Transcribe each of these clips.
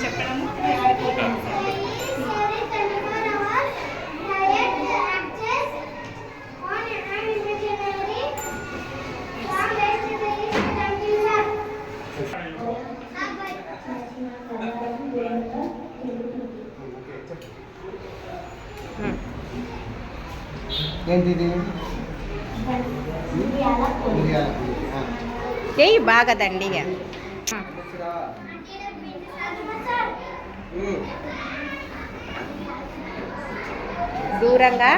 చెప్పడము ఏంటిది చెయ్యి బాగా దండిగా దూరంగా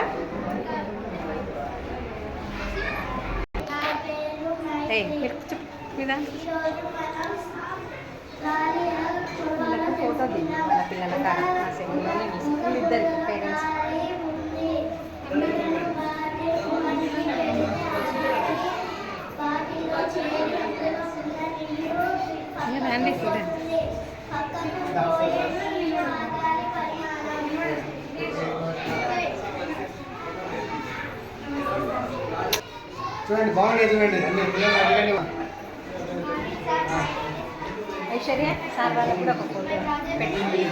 ఫోటో దిగి మన పిల్లల ఇద్దరికి పేరెంట్స్ రండి చూడండి. చూడండి బాగుండే చూడండి అన్ని పిల్లలు అడగండి. ఐశ్వర్య సార్ వాళ్ళకి కూడా ఒక ఫోటో పెట్టండి.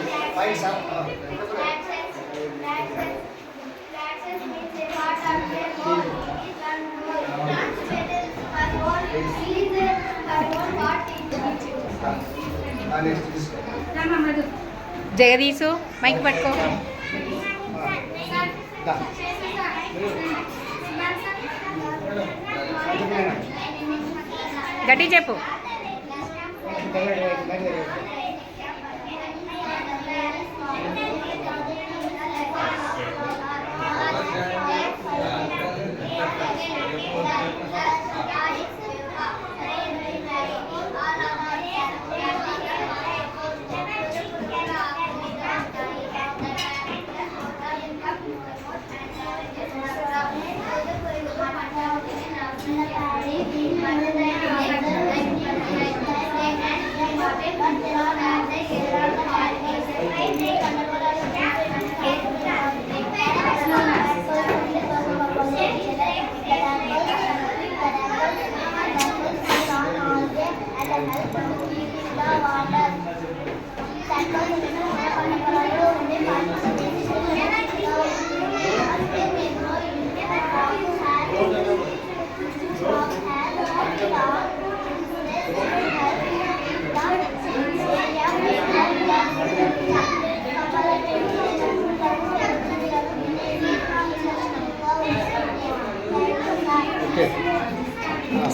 జగదీశు మైక్ పట్టుకో. గట్టి చెప్పు.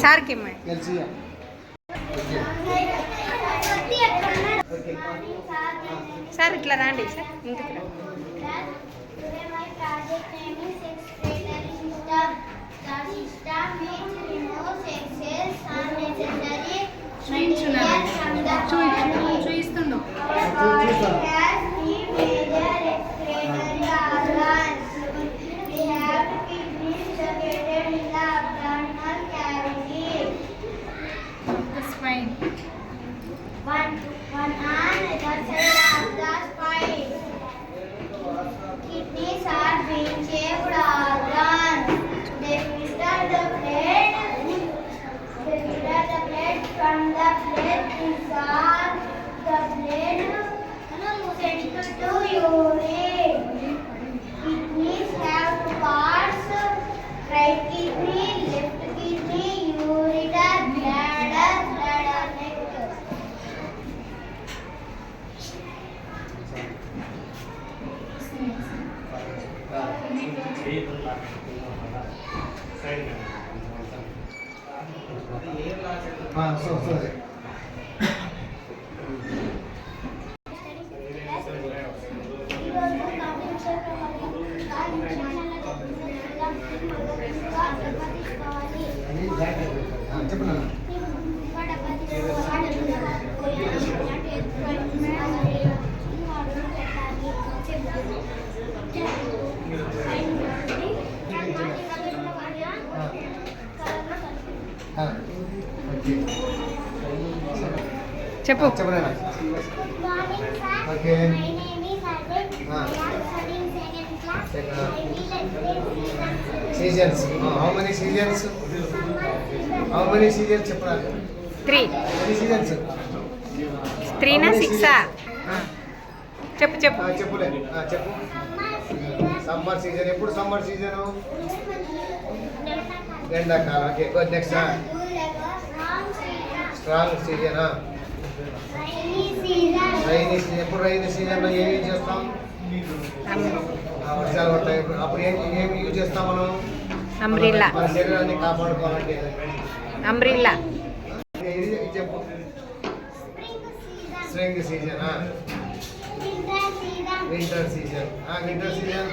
సార్ కి సార్ ఇట్లా రండి సార్ ఇంటికి చూయిస్తున్నాం. One on the side of the spine. Kidneys are being shaped organs. They filter the blood. They filter the blood from the blood dissolve the blood sent to urine. Kidneys have two parts: right kidney, left kidney, ureter, bladder, bladder neck. sorry. చెప్పు. Okay. Seasons. How many seasons? How many seasons చెప్పరా? 3. 3 seasons. 3నా 6ఆ? చెప్పు చెప్పు. చెప్పులే చెప్పు. Summer season. ఎప్పుడు summer season? ఎండాకాలం. Okay good. Next strong సీజనా? Rainy season. ఎప్పుడు రైనీ సీజన్లో ఏం యూజ్ చేస్తాం? వర్షాలు పడతాయి అప్పుడు ఏం యూజ్ చేస్తాం మనం? అంబ్రిల్లా. మన శరీరాన్ని కాపాడుకోవాలంటే అంబ్రిల్లా. ఇది చెప్పు. స్ప్రింగ్ సీజనా? Winter season. Winter season.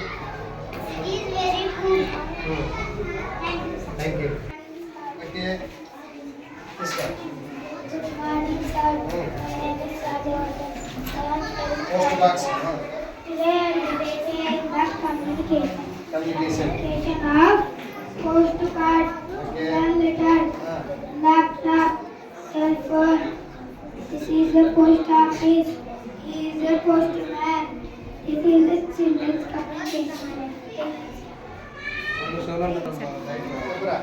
Thank you. Okay post box. Communication. Postcard, Okay. letter, laptop, cell phone. This is the post office. He is the postman. This is the children's communication. చెప్పురా.